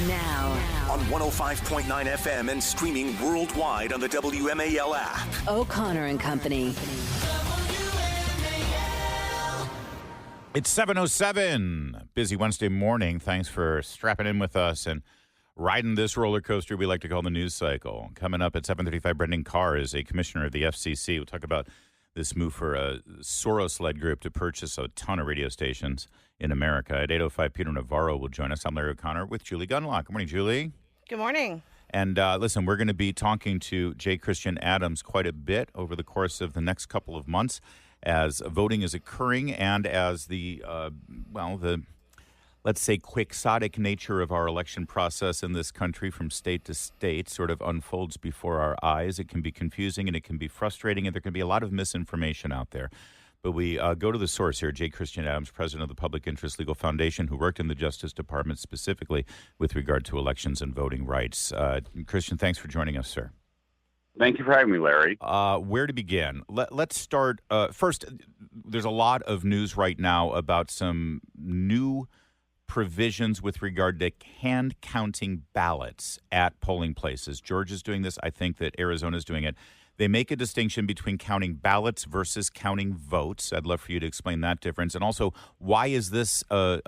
Now, on 105.9 FM and streaming worldwide on the WMAL app. O'Connor and Company. It's 7:07. Busy Wednesday morning. Thanks for strapping in with us and riding this roller coaster we like to call the news cycle. Coming up at 7:35, Brendan Carr is a commissioner of the FCC. We'll talk about this move for a Soros-led group to purchase a ton of radio stations in America. At 8:05, Peter Navarro will join us. I'm Larry O'Connor with Julie Gunlock. Good morning, Julie. Good morning. And listen, we're going to be talking to J. Christian Adams quite a bit over the course of the next couple of months as voting is occurring and as the let's say, quixotic nature of our election process in this country from state to state sort of unfolds before our eyes. It can be confusing and it can be frustrating, and there can be a lot of misinformation out there. But we go to the source here. J. Christian Adams, president of the Public Interest Legal Foundation, who worked in the Justice Department specifically with regard to elections and voting rights. Christian, thanks for joining us, sir. Thank you for having me, Larry. Where to begin? Let's start. First, there's a lot of news right now about some new provisions with regard to hand counting ballots at polling places. Georgia's doing this. I think that Arizona's doing it. They make a distinction between counting ballots versus counting votes. I'd love for you to explain that difference. And also, why is this a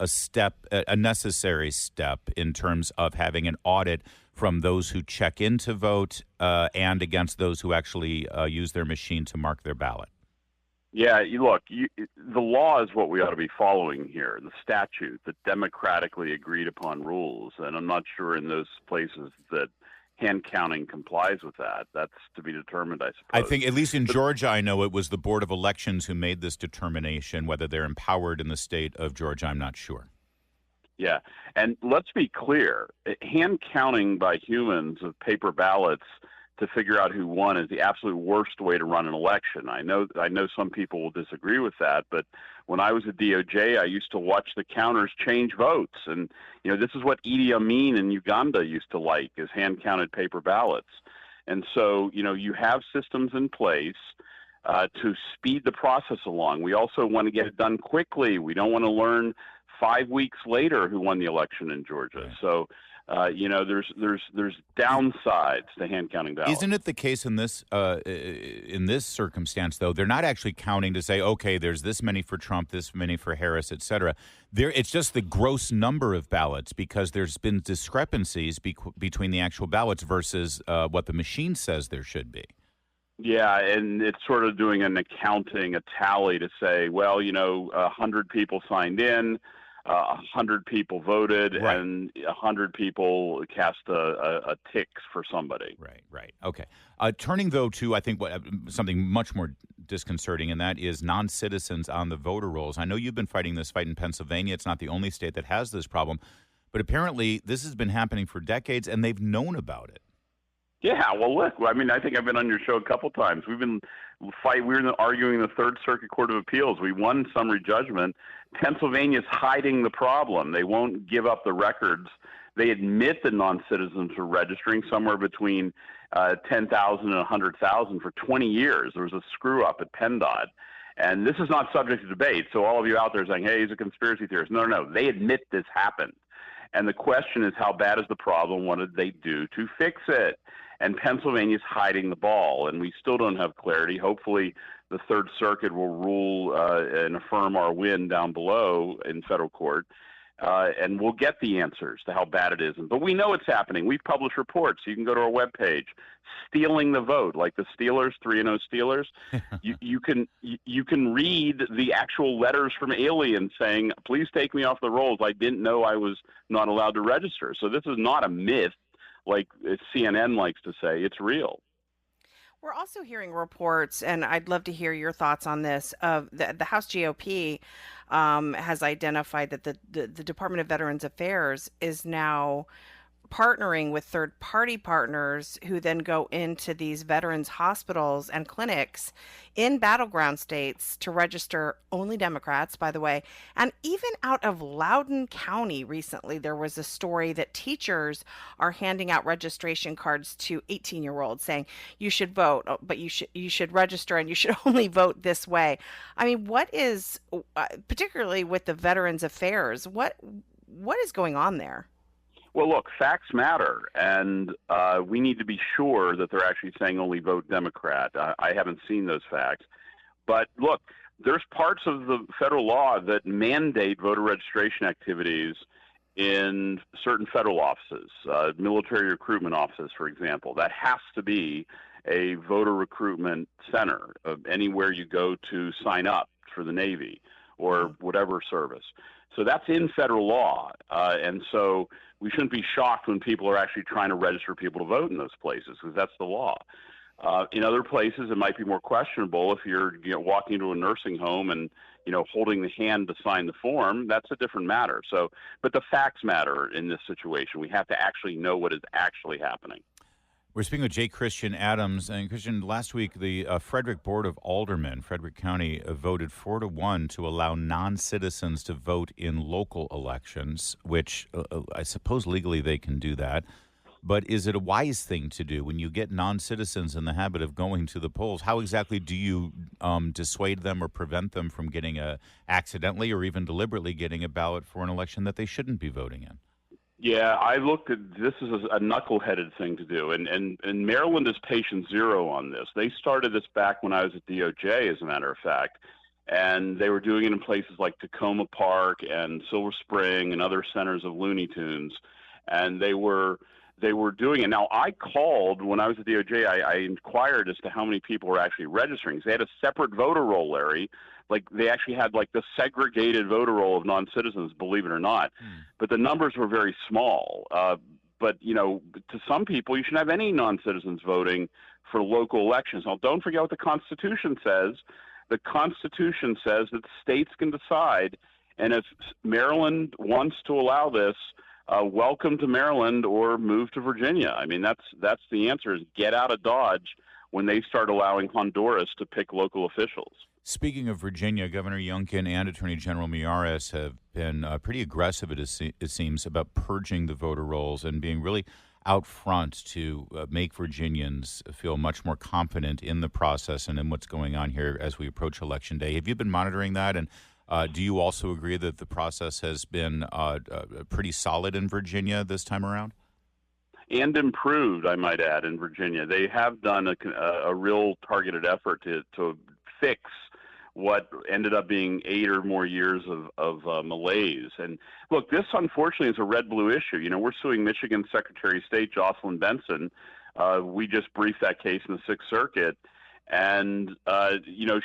necessary step in terms of having an audit from those who check in to vote and against those who actually use their machine to mark their ballot? Yeah, the law is what we ought to be following here, the statute, the democratically agreed upon rules. And I'm not sure in those places that hand counting complies with that. That's to be determined, I suppose. I think, at least in Georgia, I know it was the Board of Elections who made this determination. Whether they're empowered in the state of Georgia, I'm not sure. Yeah, and let's be clear. Hand counting by humans of paper ballots to figure out who won is the absolute worst way to run an election. I know some people will disagree with that, but when I was at DOJ, I used to watch the counters change votes. And, this is what Idi Amin in Uganda used to like, is hand-counted paper ballots. And so, you have systems in place to speed the process along. We also want to get it done quickly. We don't want to learn 5 weeks later who won the election in Georgia. Right. So, there's downsides to hand counting ballots. Isn't it the case in this circumstance, though? They're not actually counting to say, okay, there's this many for Trump, this many for Harris, et cetera. It's just the gross number of ballots, because there's been discrepancies between the actual ballots versus what the machine says there should be. Yeah, and it's sort of doing an accounting, a tally to say, well, 100 people signed in, 100 people voted, right, and 100 people cast a tick for somebody. Right. Okay. Turning, though, to, I think, something much more disconcerting, and that is non-citizens on the voter rolls. I know you've been fighting this fight in Pennsylvania. It's not the only state that has this problem, but apparently this has been happening for decades, and they've known about it. Yeah, well, look, I think I've been on your show a couple times. We were arguing in the Third Circuit Court of Appeals. We won summary judgment. Pennsylvania's hiding the problem. They won't give up the records. They admit that non-citizens are registering somewhere between 10,000 and 100,000 for 20 years. There was a screw-up at PennDOT. And this is not subject to debate. So all of you out there saying, hey, he's a conspiracy theorist. No. They admit this happened. And the question is, how bad is the problem? What did they do to fix it? And Pennsylvania's hiding the ball, and we still don't have clarity. Hopefully the Third Circuit will rule and affirm our win down below in federal court, and we'll get the answers to how bad it is. But we know it's happening. We've published reports. You can go to our webpage. Stealing the vote, like the Steelers, 3-0 Steelers. You can read the actual letters from aliens saying, please take me off the rolls. I didn't know I was not allowed to register. So this is not a myth like CNN likes to say. It's real. We're also hearing reports, and I'd love to hear your thoughts on this, of the House GOP has identified that the Department of Veterans Affairs is now partnering with third-party partners who then go into these veterans hospitals and clinics in battleground states to register only Democrats, by the way. And even out of Loudoun County recently, there was a story that teachers are handing out registration cards to 18-year-olds saying, you should vote, but you should register and you should only vote this way. I mean, what is, particularly with the Veterans Affairs, what is going on there? Well, look, facts matter, and we need to be sure that they're actually saying only vote Democrat. I haven't seen those facts. But look, there's parts of the federal law that mandate voter registration activities in certain federal offices, military recruitment offices, for example. That has to be a voter recruitment center anywhere you go to sign up for the Navy or whatever service. So that's in federal law. And so we shouldn't be shocked when people are actually trying to register people to vote in those places, because that's the law. In other places, it might be more questionable. If you're walking into a nursing home and holding the hand to sign the form, that's a different matter. So, but the facts matter in this situation. We have to actually know what is actually happening. We're speaking with J. Christian Adams. And Christian, last week, the Frederick Board of Aldermen, Frederick County, voted 4-1 to allow non-citizens to vote in local elections, which I suppose legally they can do that. But is it a wise thing to do when you get non-citizens in the habit of going to the polls? How exactly do you dissuade them or prevent them from getting accidentally or even deliberately getting a ballot for an election that they shouldn't be voting in? Yeah, I looked at this as a knuckleheaded thing to do, and Maryland is patient zero on this. They started this back when I was at DOJ, as a matter of fact, and they were doing it in places like Tacoma Park and Silver Spring and other centers of Looney Tunes, and they were doing it. Now, I called when I was at DOJ. I inquired as to how many people were actually registering. So they had a separate voter roll, Larry. Like, they actually had the segregated voter roll of non-citizens, believe it or not. But the numbers were very small. But to some people, you shouldn't have any non-citizens voting for local elections. Now, don't forget what the Constitution says. The Constitution says that states can decide. And if Maryland wants to allow this, welcome to Maryland or move to Virginia. I mean, that's the answer, is get out of Dodge when they start allowing Honduras to pick local officials. Speaking of Virginia, Governor Youngkin and Attorney General Miyares have been pretty aggressive, it seems, about purging the voter rolls and being really out front to make Virginians feel much more confident in the process and in what's going on here as we approach Election Day. Have you been monitoring that? And do you also agree that the process has been pretty solid in Virginia this time around? And improved, I might add, in Virginia. They have done a real targeted effort to fix what ended up being 8 or more years of malaise. And look, this unfortunately is a red-blue issue. We're suing Michigan Secretary of State Jocelyn Benson. We just briefed that case in the Sixth Circuit. And,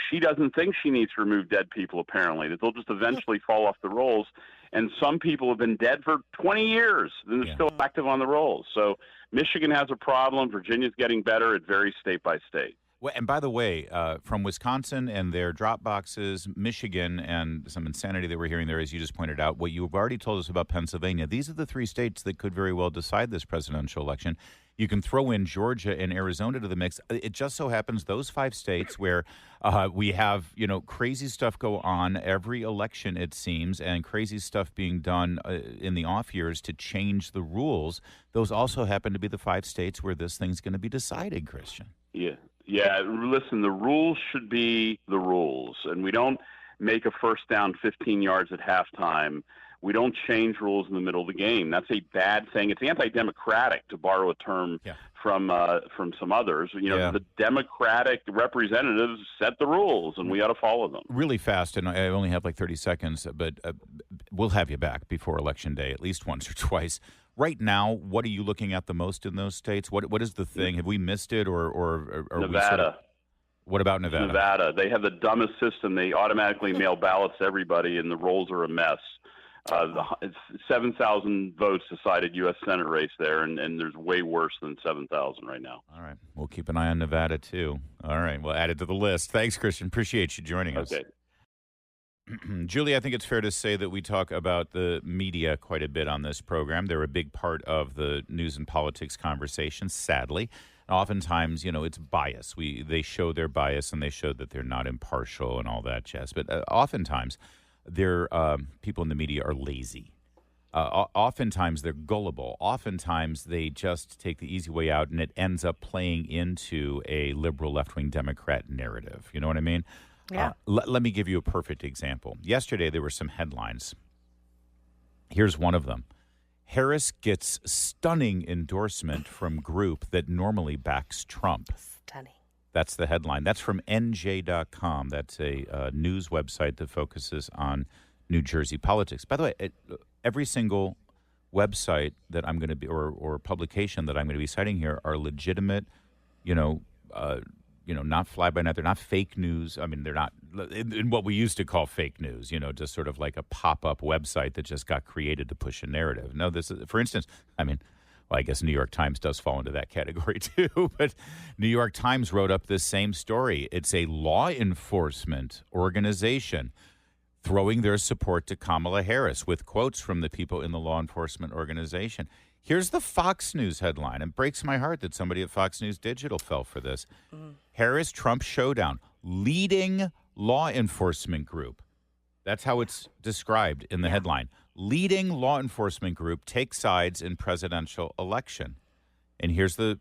she doesn't think she needs to remove dead people, apparently, that they'll just eventually fall off the rolls. And some people have been dead for 20 years, and they're still active on the rolls. So Michigan has a problem. Virginia's getting better. It varies state by state. Well, and by the way, from Wisconsin and their drop boxes, Michigan, and some insanity that we're hearing there, as you just pointed out, what you've already told us about Pennsylvania, these are the 3 states that could very well decide this presidential election. You can throw in Georgia and Arizona to the mix. It just so happens those 5 states where we have, crazy stuff go on every election, it seems, and crazy stuff being done in the off years to change the rules. Those also happen to be the 5 states where this thing's going to be decided, Christian. Yeah, listen, the rules should be the rules, and we don't make a first down 15 yards at halftime. We don't change rules in the middle of the game. That's a bad thing. It's anti-democratic, to borrow a term from some others. The Democratic representatives set the rules, and we ought to follow them. Really fast, and I only have 30 seconds, but we'll have you back before Election Day at least once or twice. Right now, what are you looking at the most in those states? What is the thing? Have we missed it, or Nevada? What about Nevada? Nevada. They have the dumbest system. They automatically mail ballots to everybody, and the rolls are a mess. 7,000 votes decided U.S. Senate race there, and there's way worse than 7,000 right now. All right. We'll keep an eye on Nevada, too. All right. We'll add it to the list. Thanks, Christian. Appreciate you joining us. Okay. Julie, I think it's fair to say that we talk about the media quite a bit on this program. They're a big part of the news and politics conversation, sadly. Oftentimes, it's bias. They show their bias, and they show that they're not impartial and all that jazz. But oftentimes, people in the media are lazy. Oftentimes, they're gullible. Oftentimes, they just take the easy way out, and it ends up playing into a liberal left-wing Democrat narrative. You know what I mean? Yeah. Let me give you a perfect example. Yesterday, there were some headlines. Here's one of them. Harris gets stunning endorsement from group that normally backs Trump. Stunning. That's the headline. That's from NJ.com. That's a news website that focuses on New Jersey politics. By the way, every single website that I'm going to be, or publication that I'm going to be citing here, are legitimate, not fly by night. They're not fake news. I mean, they're not in what we used to call fake news. Just sort of like a pop-up website that just got created to push a narrative. No, this is, for instance, well, I guess New York Times does fall into that category too, but New York Times wrote up this same story. It's a law enforcement organization throwing their support to Kamala Harris with quotes from the people in the law enforcement organization. Here's the Fox News headline. It breaks my heart that somebody at Fox News Digital fell for this. Harris-Trump showdown, leading law enforcement group. That's how it's described in the headline. Leading law enforcement group takes sides in presidential election. And here's the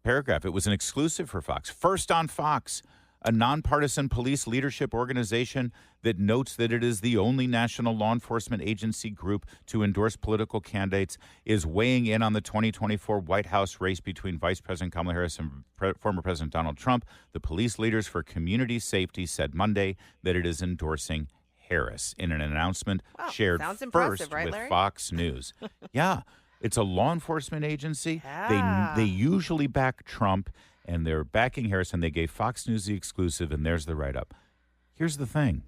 paragraph. It was an exclusive for Fox. First on Fox, a nonpartisan police leadership organization that notes that it is the only national law enforcement agency group to endorse political candidates is weighing in on the 2024 White House race between Vice President Kamala Harris and former President Donald Trump. The Police Leaders for Community Safety said Monday that it is endorsing Harris in an announcement shared first right, with Larry? Fox News. Yeah, it's a law enforcement agency. Yeah. They usually back Trump, and they're backing Harris, and they gave Fox News the exclusive, and there's the write-up. Here's the thing.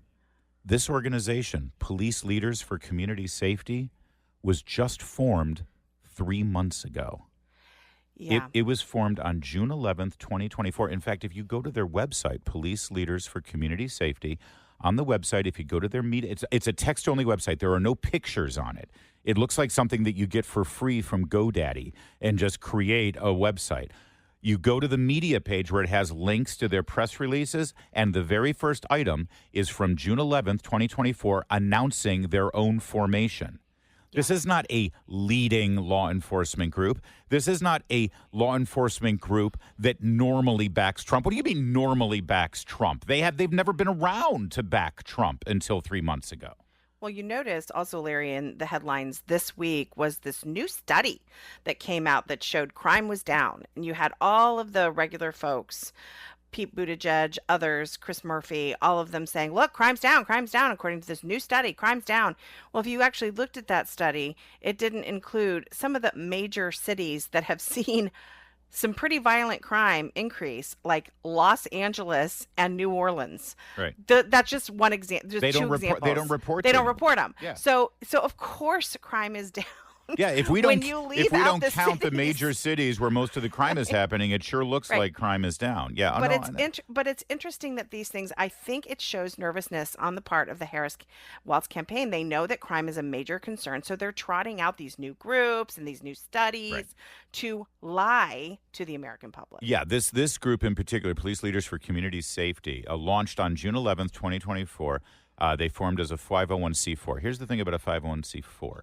This organization, Police Leaders for Community Safety, was just formed 3 months ago. Yeah. It was formed on June 11th, 2024. In fact, if you go to their website, Police Leaders for Community Safety, on the website, if you go to their media, it's a text-only website. There are no pictures on it. It looks like something that you get for free from GoDaddy and just create a website. You go to the media page where it has links to their press releases, and the very first item is from June 11th, 2024, announcing their own formation. This is not a leading law enforcement group. This is not a law enforcement group that normally backs Trump. What do you mean normally backs Trump? They've never been around to back Trump until 3 months ago. Well, you noticed also, Larry, in the headlines this week was this new study that came out that showed crime was down. And you had all of the regular folks, Pete Buttigieg, others, Chris Murphy, all of them saying, look, crime's down, according to this new study, crime's down. Well, if you actually looked at that study, it didn't include some of the major cities that have seen some pretty violent crime increase, like Los Angeles and New Orleans. Right. That's just one example. They don't report. They don't report. They don't report them. Yeah. So of course crime is down. Yeah, if we don't count the cities. major cities where most of the crime is happening, it sure looks like crime is down. Yeah, but it's interesting that these things. I think it shows nervousness on the part of the Harris-Walz campaign. They know that crime is a major concern, so they're trotting out these new groups and these new studies to lie to the American public. Yeah, this group in particular, Police Leaders for Community Safety, launched on June 11th, 2024. They formed as a 501c4. Here's the thing about a 501c4.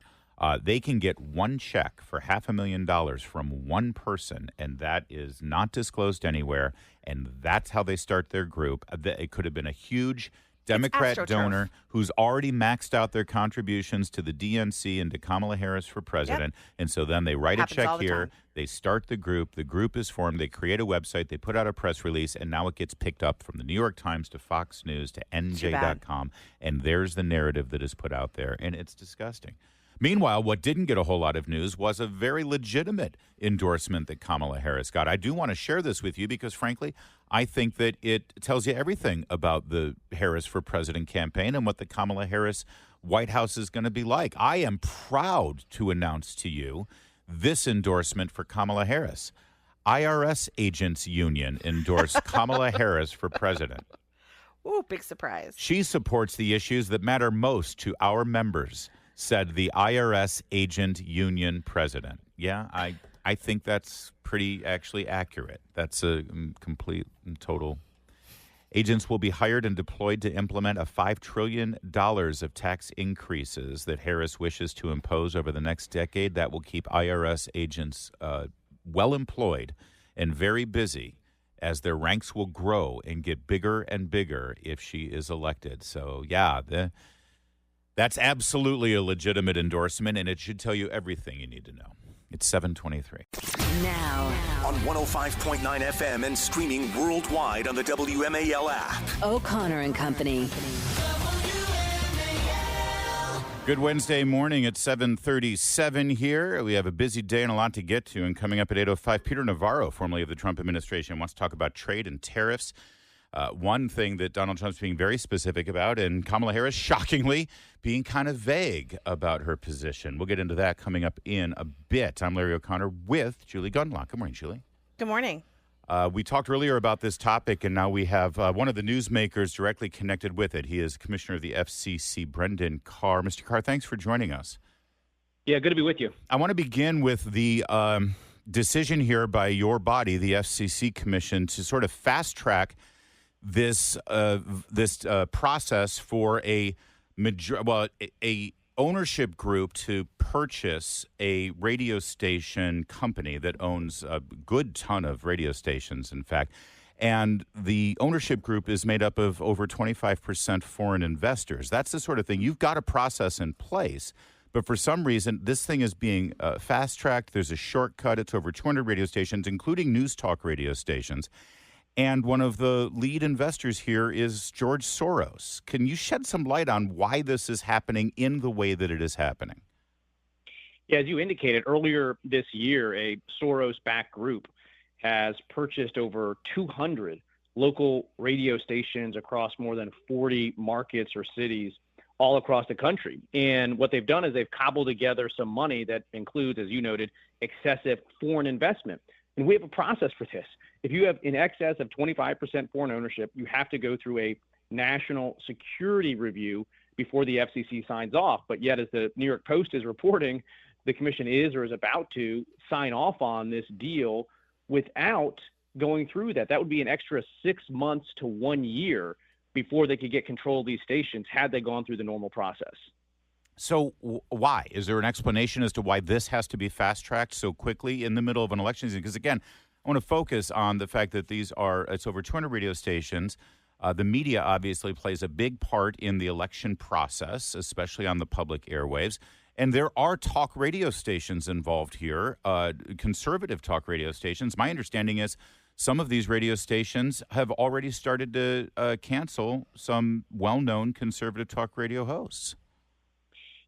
They can get one check for $500,000 from one person, and that is not disclosed anywhere, and that's how they start their group. It could have been a huge Democrat donor who's already maxed out their contributions to the DNC and to Kamala Harris for president, and so then they write a check here, they start the group is formed, they create a website, they put out a press release, and now it gets picked up from the New York Times to Fox News to NJ.com, and there's the narrative that is put out there, and it's disgusting. Meanwhile, what didn't get a whole lot of news was a very legitimate endorsement that Kamala Harris got. I do want to share this with you because, frankly, I think that it tells you everything about the Harris for President campaign and what the Kamala Harris White House is going to be like. I am proud to announce to you this endorsement for Kamala Harris. IRS Agents Union endorsed Kamala Harris for president. Ooh, big surprise. She supports the issues that matter most to our members, said the IRS Agent Union president. Yeah, I think that's pretty actually accurate. That's a complete and total. Agents will be hired and deployed to implement a $5 trillion of tax increases that Harris wishes to impose over the next decade. That will keep IRS agents well employed and very busy as their ranks will grow and get bigger and bigger if she is elected. So, yeah, That's absolutely a legitimate endorsement, and it should tell you everything you need to know. It's 7:23. Now, On 105.9 FM and streaming worldwide on the WMAL app. O'Connor and Company. Good Wednesday morning at 7:37 here. We have a busy day and a lot to get to. And coming up at 8:05, Peter Navarro, formerly of the Trump administration, wants to talk about trade and tariffs. One thing that Donald Trump's being very specific about, and Kamala Harris, shockingly, being kind of vague about her position. We'll get into that coming up in a bit. I'm Larry O'Connor with Julie Gunlock. Good morning, Julie. Good morning. We talked earlier about this topic, and now we have one of the newsmakers directly connected with it. He is Commissioner of the FCC, Brendan Carr. Mr. Carr, thanks for joining us. Yeah, good to be with you. I want to begin with the decision here by your body, the FCC Commission, to sort of fast-track this process for a ownership group to purchase a radio station company that owns a good ton of radio stations, in fact. And the ownership group is made up of over 25% foreign investors. That's the sort of thing. You've got a process in place, but for some reason, this thing is being fast-tracked. There's a shortcut. It's over 200 radio stations, including news talk radio stations. And one of the lead investors here is George Soros. Can you shed some light on why this is happening in the way that it is happening? Yeah, as you indicated earlier this year, a Soros-backed group has purchased over 200 local radio stations across more than 40 markets or cities all across the country. And what they've done is they've cobbled together some money that includes, as you noted, excessive foreign investment. And we have a process for this. If you have in excess of 25% foreign ownership, you have to go through a national security review before the FCC signs off. But yet, as the New York Post is reporting, the commission is or is about to sign off on this deal without going through that. That would be an extra 6 months to 1 year before they could get control of these stations had they gone through the normal process. So why? Is there an explanation as to why this has to be fast-tracked so quickly in the middle of an election season? Because, again, I want to focus on the fact that it's over 200 radio stations. The media obviously plays a big part in the election process, especially on the public airwaves. And there are talk radio stations involved here, conservative talk radio stations. My understanding is some of these radio stations have already started to cancel some well-known conservative talk radio hosts.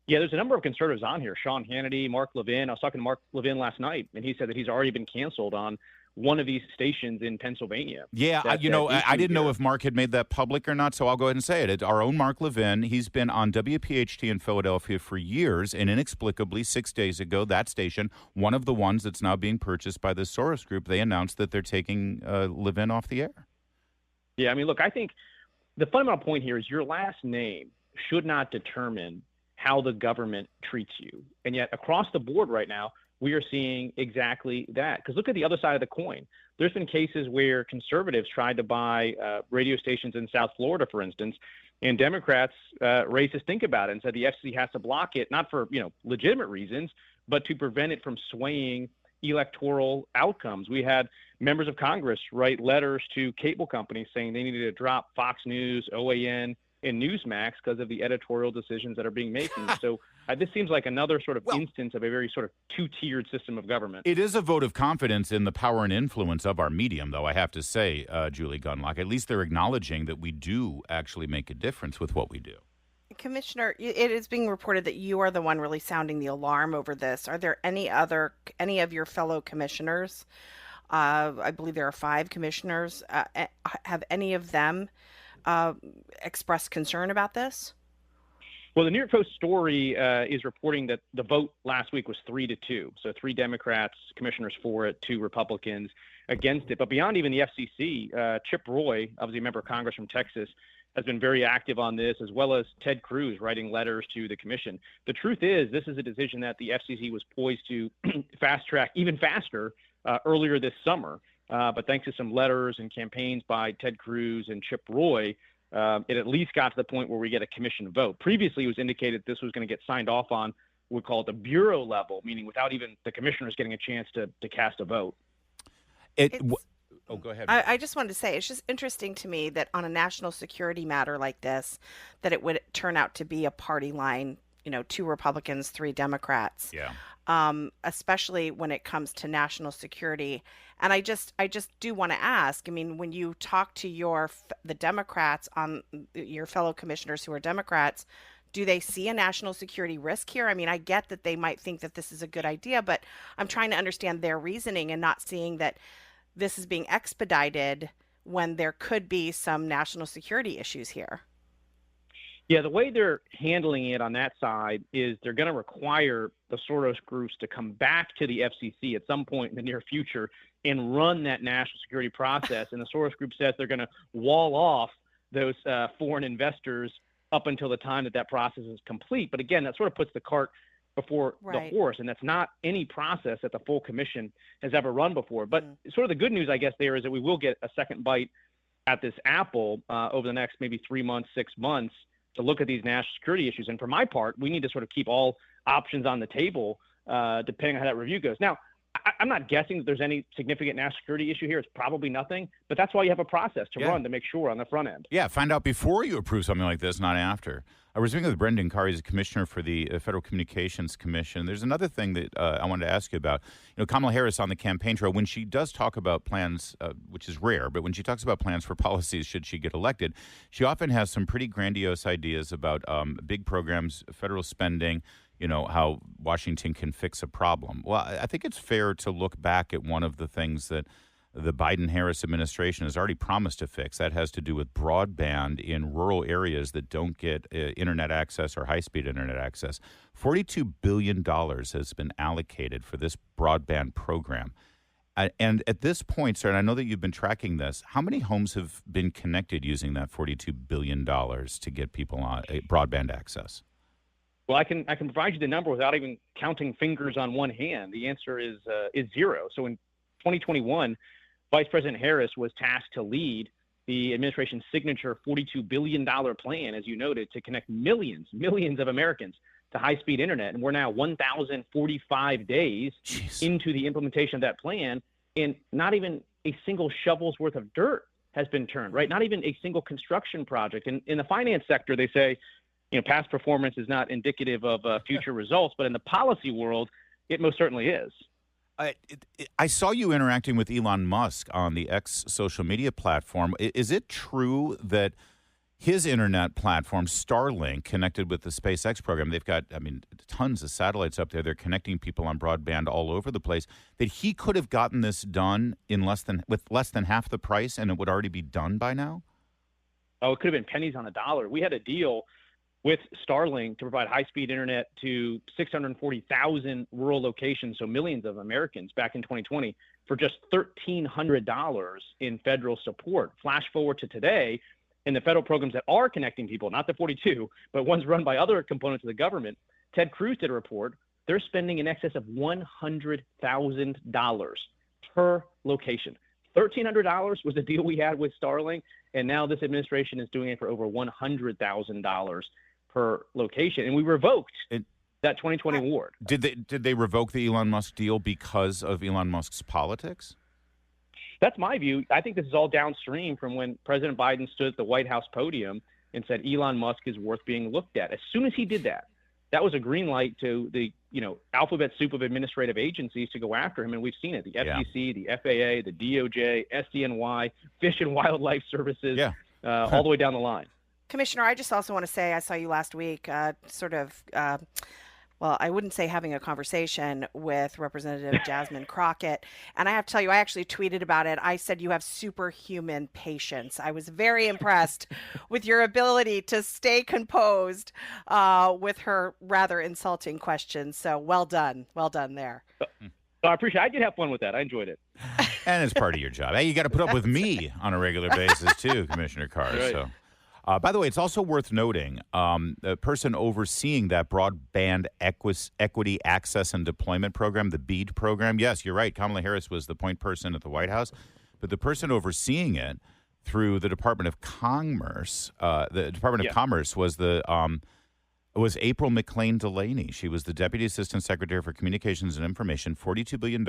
Yeah, there's a number of conservatives on here. Sean Hannity, Mark Levin. I was talking to Mark Levin last night, and he said that he's already been canceled on one of these stations in Pennsylvania. Yeah, I didn't know if Mark had made that public or not, so I'll go ahead and say it. Our own Mark Levin, he's been on WPHT in Philadelphia for years, and inexplicably 6 days ago, that station, one of the ones that's now being purchased by the Soros Group, they announced that they're taking Levin off the air. Yeah, I mean, look, I think the fundamental point here is your last name should not determine how the government treats you. And yet across the board right now, we are seeing exactly that. Because look at the other side of the coin. There's been cases where conservatives tried to buy radio stations in South Florida, for instance, and Democrats raised a stink about it and said the FCC has to block it, not for legitimate reasons, but to prevent it from swaying electoral outcomes. We had members of Congress write letters to cable companies saying they needed to drop Fox News, OAN, and Newsmax because of the editorial decisions that are being made. So this seems like another sort of instance of a very sort of two-tiered system of government. It is a vote of confidence in the power and influence of our medium, though, I have to say, Julie Gunlock. At least they're acknowledging that we do actually make a difference with what we do. Commissioner, it is being reported that you are the one really sounding the alarm over this. Are there any of your fellow commissioners? I believe there are 5 commissioners. Have any of them expressed concern about this? Well, the New York Post story is reporting that the vote last week was 3-2. So 3 Democrats, commissioners for it, 2 Republicans against it. But beyond even the FCC, Chip Roy, obviously a member of Congress from Texas, has been very active on this, as well as Ted Cruz writing letters to the commission. The truth is, this is a decision that the FCC was poised to fast track even faster earlier this summer. But thanks to some letters and campaigns by Ted Cruz and Chip Roy, it at least got to the point where we get a commission vote. Previously, it was indicated this was going to get signed off on, we call it the bureau level, meaning without even the commissioners getting a chance to cast a vote. Oh, go ahead. I just wanted to say it's just interesting to me that on a national security matter like this, that it would turn out to be a party line, 2 Republicans, 3 Democrats. Yeah. Especially when it comes to national security. And I just do want to ask, I mean, when you talk to the Democrats, on your fellow commissioners who are Democrats, do they see a national security risk here? I mean, I get that they might think that this is a good idea, but I'm trying to understand their reasoning and not seeing that this is being expedited when there could be some national security issues here. Yeah, the way they're handling it on that side is they're going to require the Soros groups to come back to the FCC at some point in the near future and run that national security process. And the Soros group says they're going to wall off those foreign investors up until the time that process is complete. But again, that sort of puts the cart before the horse, and that's not any process that the full commission has ever run before. But sort of the good news, I guess, there is that we will get a second bite at this apple over the next maybe 3 months, 6 months, to look at these national security issues. And for my part, we need to sort of keep all options on the table, depending on how that review goes. Now, I'm not guessing that there's any significant national security issue here. It's probably nothing, but that's why you have a process to run to make sure on the front end. Yeah, find out before you approve something like this, not after. I was speaking with Brendan Carr. He's a commissioner for the Federal Communications Commission. There's another thing that I wanted to ask you about. Kamala Harris on the campaign trail, when she does talk about plans, which is rare, but when she talks about plans for policies should she get elected, she often has some pretty grandiose ideas about big programs, federal spending, how Washington can fix a problem. Well, I think it's fair to look back at one of the things that the Biden-Harris administration has already promised to fix. That has to do with broadband in rural areas that don't get internet access or high-speed internet access. $42 billion has been allocated for this broadband program. And at this point, sir, and I know that you've been tracking this, how many homes have been connected using that $42 billion to get people on broadband access? Well, I can provide you the number without even counting fingers on one hand. The answer is zero. So in 2021, Vice President Harris was tasked to lead the administration's signature $42 billion plan, as you noted, to connect millions of Americans to high-speed internet. And we're now 1,045 days into the implementation of that plan, and not even a single shovel's worth of dirt has been turned, right? Not even a single construction project. And in the finance sector, they say, past performance is not indicative of future results, but in the policy world, it most certainly is. I saw you interacting with Elon Musk on the X social media platform. Is it true that his internet platform, Starlink, connected with the SpaceX program, they've got, tons of satellites up there. They're connecting people on broadband all over the place, that he could have gotten this done with less than half the price and it would already be done by now? Oh, it could have been pennies on the dollar. We had a deal with Starlink to provide high-speed internet to 640,000 rural locations, so millions of Americans back in 2020, for just $1,300 in federal support. Flash forward to today, and the federal programs that are connecting people, not the 42, but ones run by other components of the government, Ted Cruz did a report, they're spending in excess of $100,000 per location. $1,300 was the deal we had with Starlink, and now this administration is doing it for over $100,000 per location, and we revoked that 2020 award. Did they revoke the Elon Musk deal because of Elon Musk's politics? That's my view. I think this is all downstream from when President Biden stood at the White House podium and said Elon Musk is worth being looked at. As soon as he did that, that was a green light to the alphabet soup of administrative agencies to go after him, and we've seen it: the FCC, the FAA, the DOJ, SDNY, Fish and Wildlife Services, all the way down the line. Commissioner, I just also want to say I saw you last week well, I wouldn't say having a conversation with Representative Jasmine Crockett. And I have to tell you, I actually tweeted about it. I said you have superhuman patience. I was very impressed with your ability to stay composed with her rather insulting questions. So well done. Well done there. I appreciate it. I did have fun with that. I enjoyed it. And it's part of your job. Hey, you got to put up with me on a regular basis, too, Commissioner Carr. Right. So. By the way, it's also worth noting the person overseeing that Broadband Equity Access and Deployment Program, the BEAD program. Yes, you're right. Kamala Harris was the point person at the White House. But the person overseeing it through the Department of Commerce, Commerce was the was April McLean Delaney. She was the Deputy Assistant Secretary for Communications and Information. $42 billion.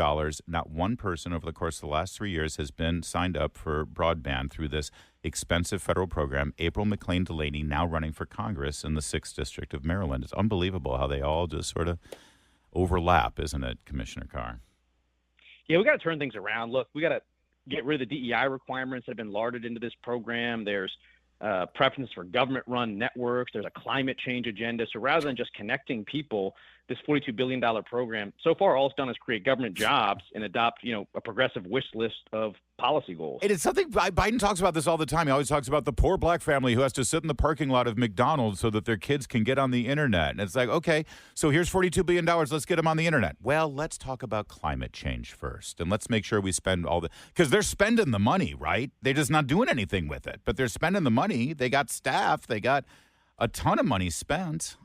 Not one person over the course of the last 3 years has been signed up for broadband through this expensive federal program. April McLean Delaney now running for Congress in the 6th District of Maryland. It's unbelievable how they all just sort of overlap, isn't it, Commissioner Carr? Yeah, we got to turn things around. Look, we got to get rid of the DEI requirements that have been larded into this program. There's preference for government-run networks. There's a climate change agenda. So rather than just connecting people, this $42 billion program, so far all it's done is create government jobs and adopt, a progressive wish list of policy goals. It is something Biden talks about this all the time. He always talks about the poor black family who has to sit in the parking lot of McDonald's so that their kids can get on the internet. And it's like, okay, so here's $42 billion. Let's get them on the internet. Well, let's talk about climate change first. And let's make sure we spend because they're spending the money, right? They're just not doing anything with it. But they're spending the money. They got staff. They got a ton of money spent.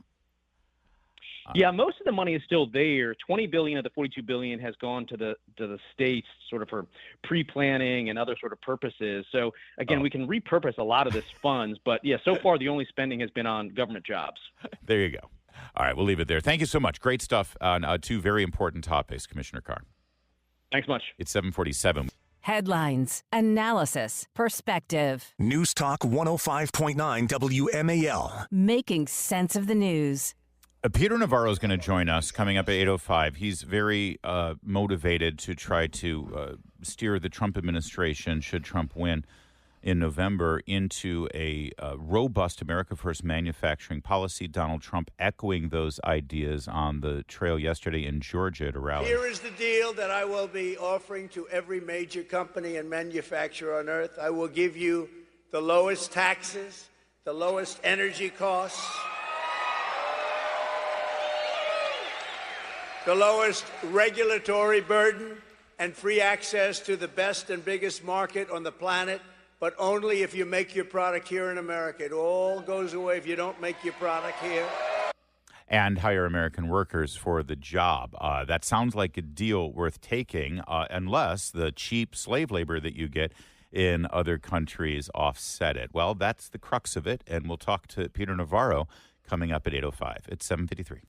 Yeah, most of the money is still there. $20 billion of the $42 billion has gone to the states, sort of for pre-planning and other sort of purposes. So again, we can repurpose a lot of this funds, but yeah, so far the only spending has been on government jobs. There you go. All right, we'll leave it there. Thank you so much. Great stuff on two very important topics, Commissioner Carr. Thanks much. It's 7:47. Headlines, analysis, perspective. News Talk 105.9 WMAL. Making sense of the news. Peter Navarro is going to join us coming up at 8:05. He's very motivated to try to steer the Trump administration, should Trump win in November, into a robust America First manufacturing policy. Donald Trump echoing those ideas on the trail yesterday in Georgia at a rally. Here is the deal that I will be offering to every major company and manufacturer on earth. I will give you the lowest taxes, the lowest energy costs, the lowest regulatory burden, and free access to the best and biggest market on the planet, but only if you make your product here in America. It all goes away if you don't make your product here. And hire American workers for the job. That sounds like a deal worth taking, unless the cheap slave labor that you get in other countries offset it. Well, that's the crux of it, and we'll talk to Peter Navarro coming up at 8:05. It's 7:53.